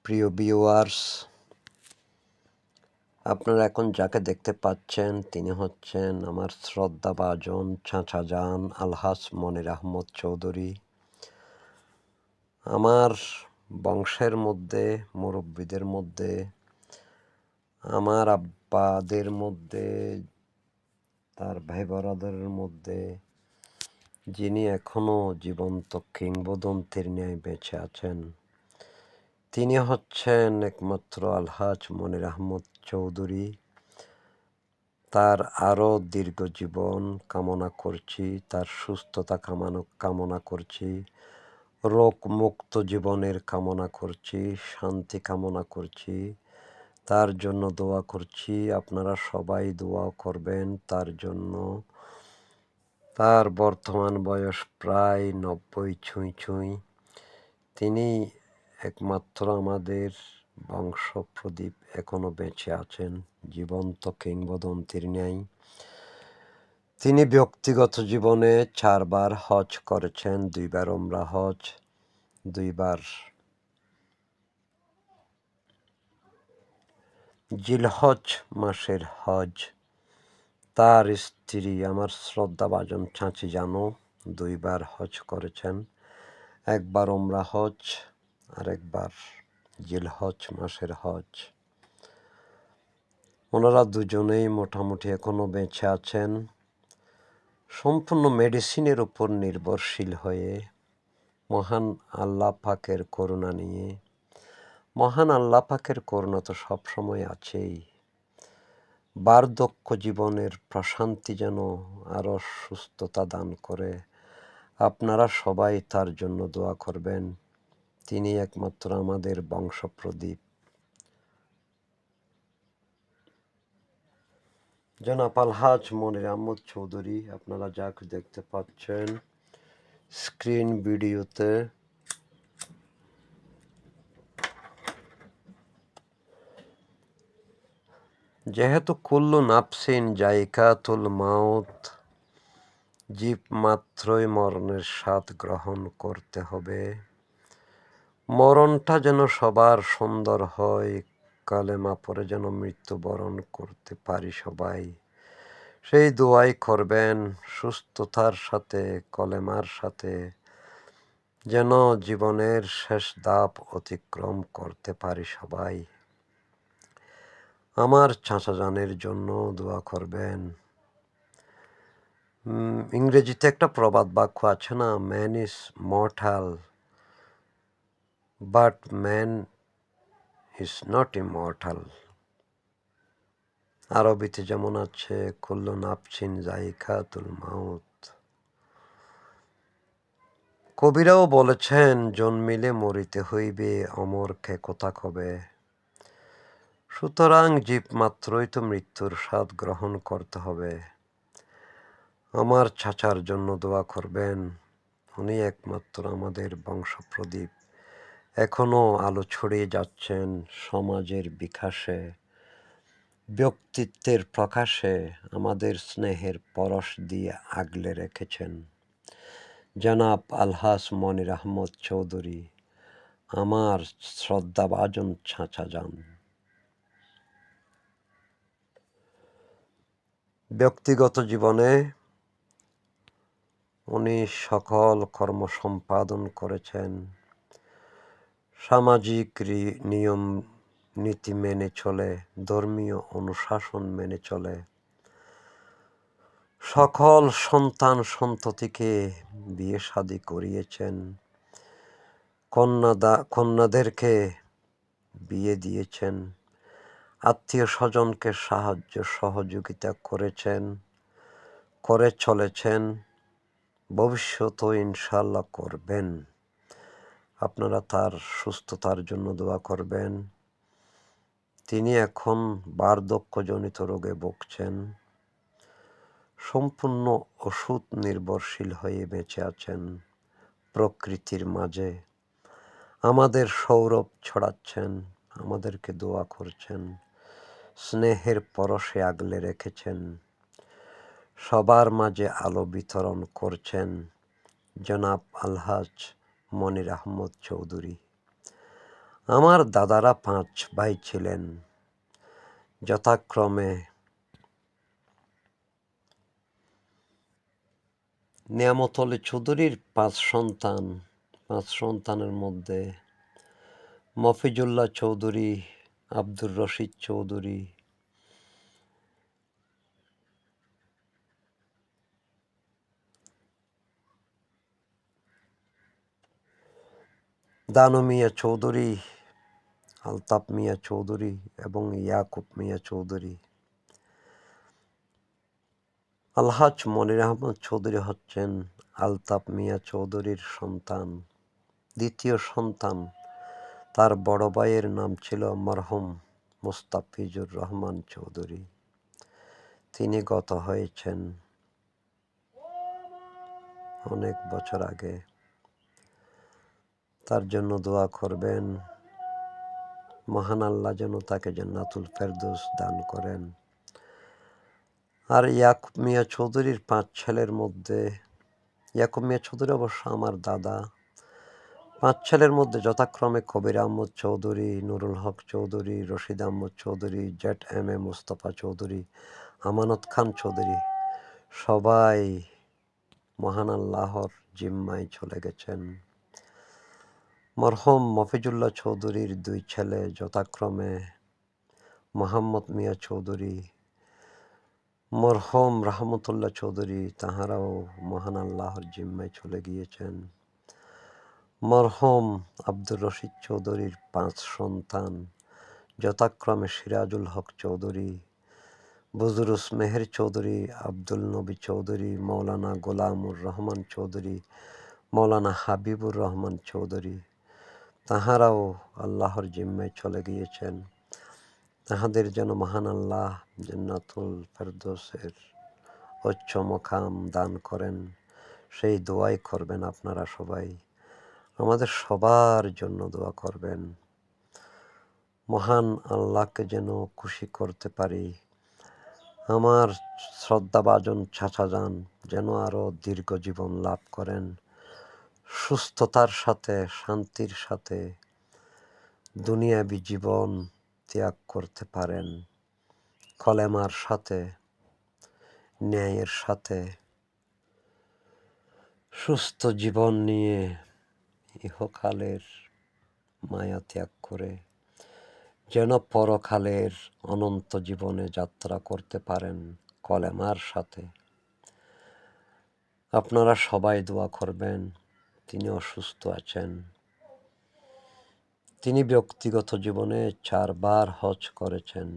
প্রিয় ভিউয়ার্স, আপনারা এখন যাকে দেখতে পাচ্ছেন তিনি হচ্ছেন আমার শ্রদ্ধাভাজন চাচা যান আলহাজ মনির আহমদ চৌধুরী। আমার বংশের মধ্যে, মুরব্বীদের মধ্যে, আমার আব্বাদের মধ্যে, তার ভাই বরাদরের মধ্যে যিনি এখনো জীবন্ত কিংবদন্তির ন্যায় বেঁচে আছেন তিনি হচ্ছেন একমাত্র আলহাজ মনির আহমদ চৌধুরী। তার আরও দীর্ঘ জীবন কামনা করছি, তার সুস্থতা কামনা করছি, রোগমুক্ত জীবনের কামনা করছি, শান্তি কামনা করছি, তার জন্য দোয়া করছি। আপনারা সবাই দোয়া করবেন তার জন্য। তার বর্তমান বয়স প্রায় 90 ছুঁই ছুঁই। তিনি একমাত্র আমাদের বংশপ্রদীপ, এখনো বেঁচে আছেন জীবন্ত কিংবদন্তির ন্যায়। তিনি ব্যক্তিগত জীবনে 4 বার হজ করেছেন, 2 বার ওমরা হজ, 2 বার জিলহজ মাসের হজ। তার স্ত্রী আমার শ্রদ্ধাভাজন চাচি জানও 2 বার হজ করেছেন, 1 বার ওমরা হজ আর 1 বার জিলহজ মাসের হজ। ওনারা দুজনেই মোটামুটি এখনো বেঁচে আছেন, সম্পূর্ণ মেডিসিনের উপর নির্ভরশীল হয়ে, মহান আল্লাহ পাকের করুণা নিয়ে। মহান আল্লাহ পাকের করুণা তো সবসময় আছেই। বার্ধক্য জীবনের প্রশান্তি যেন আরও সুস্থতা দান করে। আপনারা সবাই তার জন্য দোয়া করবেন। তিনি একমাত্র আমাদের বংশপ্রদীপ। জনাব আলহাজ মনির আহমদ চৌধুরী, আপনারা যাকে দেখতে পাচ্ছেন স্ক্রিন ভিডিওতে, যেহেতু কুল্লু নাফসিন জায়কাতুল মাউত, জীব মাত্রই মরণের স্বাদ গ্রহণ করতে হবে। মরণটা যেন সবার সুন্দর হয়, কালেমা পড়ে যেন মৃত্যুবরণ করতে পারি সবাই, সেই দোয়াই করবেন। সুস্থতার সাথে, কলেমার সাথে যেন জীবনের শেষ ধাপ অতিক্রম করতে পারি সবাই। আমার চাচা জানের জন্য দোয়া করবেন। ইংরেজিতে একটা প্রবাদ বাক্য আছে না, man is mortal but man is not immortal. আরবিতে যেমন আছে কুল্লু নাফসিন যায়কাতুল মাউত। কবিরাও বলেছেন জন্মিলে মরিতে হইবে, অমরকে কথা কবে। সুতরাং জীব মাত্রই তো মৃত্যুর স্বাদ গ্রহণ করতে হবে। আমার চাচার জন্য দোয়া করবেন। উনি একমাত্র আমাদের বংশপ্রদীপ, এখনো আলো ছড়িয়ে যাচ্ছেন সমাজের বিকাশে, ব্যক্তিত্বের প্রকাশে, আমাদের স্নেহের পরশ দিয়ে আগলে রেখেছেন জনাব আলহাজ মনির আহমদ চৌধুরী, আমার শ্রদ্ধাভাজন চাচা যান। ব্যক্তিগত জীবনে উনি সকল কর্ম সম্পাদন করেছেন, সামাজিক নিয়ম নীতি মেনে চলে, ধর্মীয় অনুশাসন মেনে চলে, সকল সন্তান সন্ততিকে বিয়ে শাদী করিয়েছেন, কন্যাদেরকে বিয়ে দিয়েছেন, আত্মীয় স্বজনকে সাহায্য সহযোগিতা করেছেন, করে চলেছেন, ভবিষ্যতেও ইনশাল্লাহ করবেন। আপনারা তার সুস্থতার জন্য দোয়া করবেন। তিনি এখন বার্ধক্যজনিত রোগে ভুগছেন, সম্পূর্ণ ওষুধ নির্ভরশীল হয়ে বেঁচে আছেন প্রকৃতির মাঝে। আমাদের সৌরভ ছড়াচ্ছেন, আমাদেরকে দোয়া করছেন, স্নেহের পরশে আগলে রেখেছেন, সবার মাঝে আলো বিতরণ করছেন জনাব আলহাজ মনির আহমদ চৌধুরী। আমার দাদারা 5 ভাই ছিলেন, যথাক্রমে নিয়ামত আলী চৌধুরীর 5 সন্তান। 5 সন্তানের মধ্যে মফিজুল্লাহ চৌধুরী, আব্দুর রশিদ চৌধুরী, দানু মিয়া চৌধুরী, আলতাফ মিয়া চৌধুরী এবং ইয়াকুব মিয়া চৌধুরী। আলহাজ মনির আহমদ চৌধুরী হচ্ছেন আলতাফ মিয়া চৌধুরীর সন্তান, দ্বিতীয় সন্তান। তার বড় ভাইয়ের নাম ছিল মরহুম মুস্তাফিজুর রহমান চৌধুরী। তিনি গত হয়েছেন অনেক বছর আগে। তার জন্য দোয়া করবেন, মহান আল্লাহ যেন তাকে জান্নাতুল ফেরদৌস দান করেন। আর ইয়াকুব মিয়া চৌধুরীর 5 ছেলের মধ্যে, ইয়াকুব মিয়া চৌধুরী অবশ্য আমার দাদা, 5 ছেলের মধ্যে যথাক্রমে কবির Ahmad Chowdhury, Nurul Haque Chowdhury, Rashid Ahmad Chowdhury, Z M A Mustafa Chowdhury, আমানত খান চৌধুরী সবাই মহান আল্লাহর জিম্মায় চলে গেছেন। মরহুম মফিজুল্লাহ চৌধুরীর 2 ছেলে যথাক্রমে মোহাম্মদ মিয়া চৌধুরী, মরহুম রহমতুল্লাহ চৌধুরী, তাহারাও মহান আল্লাহর জিম্মায় চলে গিয়েছেন। মরহুম আব্দুর রশিদ চৌধুরীর 5 সন্তান যথাক্রমে সিরাজুল হক চৌধুরী, বুজরুস মেহের চৌধুরী, আব্দুল নবী চৌধুরী, মৌলানা গোলামুর রহমান চৌধুরী, মৌলানা হাবিবুর রহমান চৌধুরী, তাহারাও আল্লাহর জিম্মায় চলে গিয়েছেন। তাহাদের যেন মহান আল্লাহ জান্নাতুল ফেরদৌসের উচ্চ মকাম দান করেন, সেই দোয়াই করবেন আপনারা সবাই। আমাদের সবার জন্য দোয়া করবেন, মহান আল্লাহকে যেন খুশি করতে পারি। আমার শ্রদ্ধাভাজন চাচাজান যেন আরও দীর্ঘ জীবন লাভ করেন, সুস্থতার সাথে শান্তির সাথে দুনিয়াবী জীবন ত্যাগ করতে পারেন, কলেমার সাথে ন্যায়ের সাথে সুস্থ জীবন নিয়ে ইহকালের মায়া ত্যাগ করে যেন পরকালের অনন্ত জীবনে যাত্রা করতে পারেন কলেমার সাথে। আপনারা সবাই দোয়া করবেন। তিনি অসুস্থ আছেন। তিনি ব্যক্তিগত জীবনে 4 বার হজ করেছেন,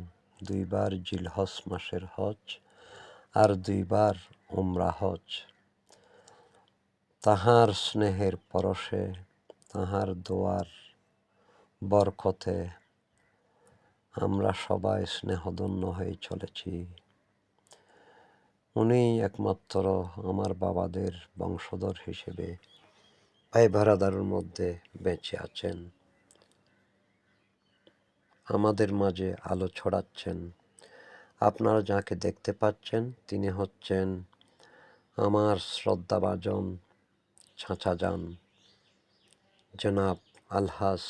2 বার জিলহজ মাসের হজ আর 2 বার উমরা হজ। তাহার স্নেহের পরশে, তাহার দোয়ার বরকতে আমরা সবাই স্নেহধন্য হয়ে চলেছি। উনি একমাত্র আমার বাবাদের বংশধর হিসেবে ভাই ভাড়াদারের মধ্যে বেঁচে আছেন, আমাদের মাঝে আলো ছড়াচ্ছেন। আপনারা যাকে দেখতে পাচ্ছেন তিনি হচ্ছেন আমার শ্রদ্ধাভাজন চাচাজান জনাব আলহাজ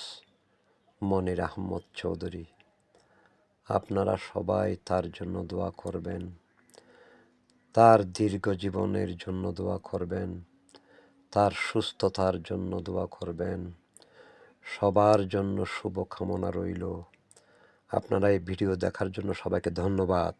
মনির আহমদ চৌধুরী। আপনারা সবাই তার জন্য দোয়া করবেন, তার দীর্ঘ জীবনের জন্য দোয়া করবেন, তার সুস্থতার জন্য দোয়া করবেন। সবার জন্য শুভ কামনা রইল। আপনারা এই ভিডিও দেখার জন্য সবাইকে ধন্যবাদ।